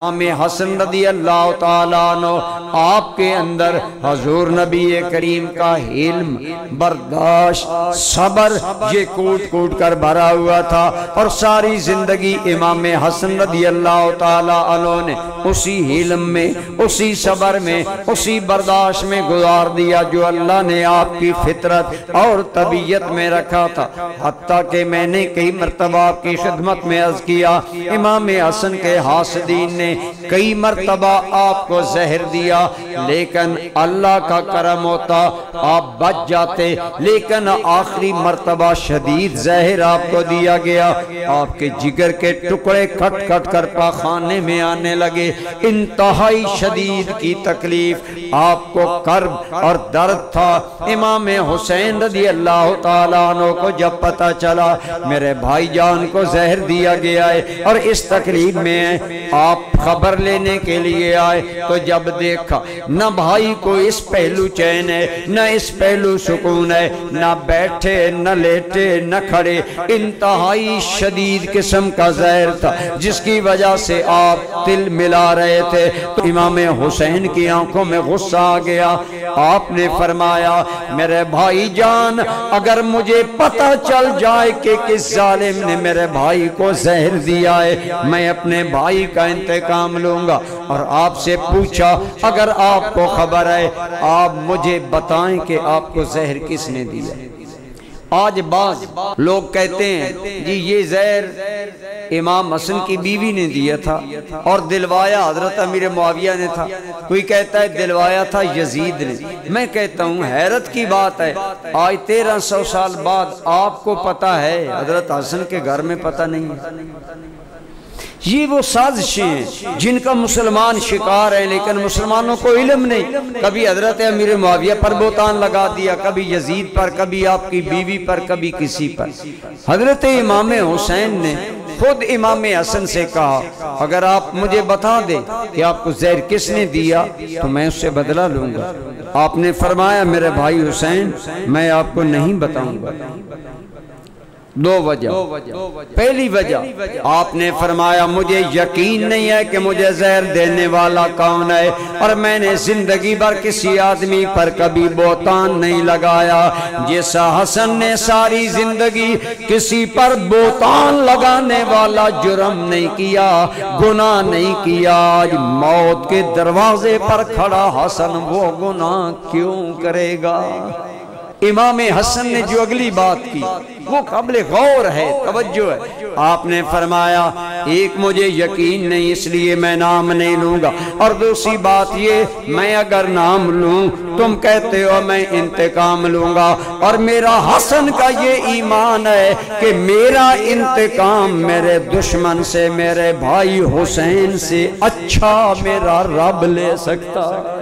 इमाम हसन रदी अल्लाह ताला अन्हु आपके अंदर हजूर नबी करीम का इल्म, बर्दाश्त, सबर ये कूट कूट कर भरा हुआ था। और सारी जिंदगी इमाम हसन रदी अल्लाह ताला अन्हु ने उसी इल्म में, उसी सबर में, उसी बर्दाश्त में गुजार दिया जो अल्लाह ने आपकी फितरत और तबीयत में रखा था। हत्ता कि मैंने कई मरतबा आपकी खिदमत में अर्ज किया, इमाम हसन के हासदीन ने कई मरतबा आपको जहर दिया, लेकिन अल्लाह का करम होता आप बच जाते। लेकिन आखिरी मरतबा शदीद जहर आपको दिया गया, आपके जिगर के टुकड़े कट कट कर पाखाने में आने लगे। इंतहाई शदीद की तकलीफ आपको कर्ब और दर्द था। इमाम हुसैन रज़ी अल्लाह ताला अन्हु को जब पता चला मेरे भाईजान को जहर दिया गया है और इस तकलीफ में आप खबर लेने के लिए आए, तो जब देखा न भाई को इस पहलू चैन है, न इस पहलू सुकून है, न बैठे न लेटे न खड़े, इंतहाई शदीद किस्म का जहर था जिसकी वजह से आप तिल मिला रहे थे। तो इमाम हुसैन की आंखों में गुस्सा आ गया। आपने फरमाया मेरे भाईजान, अगर मुझे पता चल जाए कि किस जालिम ने मेरे भाई को जहर दिया है, मैं अपने भाई का इंतकाम लूंगा। और आपसे पूछा अगर आपको खबर है आप मुझे बताएं कि आपको जहर किसने दिया। आज बात लोग कहते हैं जी ये जहर इमाम हसन की बीवी ने दिया था और दिलवाया हजरत अमीर मुआविया ने था। कोई कहता है दिलवाया था यजीद ने। मैं कहता हूँ हैरत की बात है, आज 1300 साल बाद आपको पता है, हजरत हसन के घर में पता नहीं है। ये वो साजिशें हैं जिनका मुसलमान शिकार है, लेकिन मुसलमानों को इल्म नहीं। कभी हजरत अमीर मुआविया पर बोतान लगा दिया, कभी यजीद पर, कभी आपकी बीवी पर, कभी किसी पर। हजरत इमाम हुसैन ने खुद इमाम हसन से कहा अगर आप मुझे बता दें कि आपको जहर किसने दिया तो मैं उससे बदला लूंगा। आपने फरमाया मेरे भाई हुसैन मैं आपको नहीं बताऊंगा। दो वजह। पहली वजह आपने फरमाया मुझे यकीन नहीं है कि मुझे जहर देने वाला कौन है, और मैंने जिंदगी भर किसी आदमी पर कभी बोतान नहीं लगाया। जैसा हसन ने सारी जिंदगी किसी पर बोतान लगाने वाला जुर्म नहीं किया, गुनाह नहीं किया, आज मौत के दरवाजे पर खड़ा हसन वो गुनाह क्यों करेगा। इमाम हसन ने जो अगली बात की वो काबिल गौर है, तवज्जो है। आपने फरमाया एक मुझे यकीन नहीं इसलिए मैं नाम नहीं लूंगा, और दूसरी बात ये मैं अगर नाम लूं तुम कहते हो मैं इंतकाम लूंगा, और मेरा हसन का ये ईमान है कि मेरा इंतकाम मेरे दुश्मन से, मेरे भाई हुसैन से अच्छा मेरा रब ले सकता है।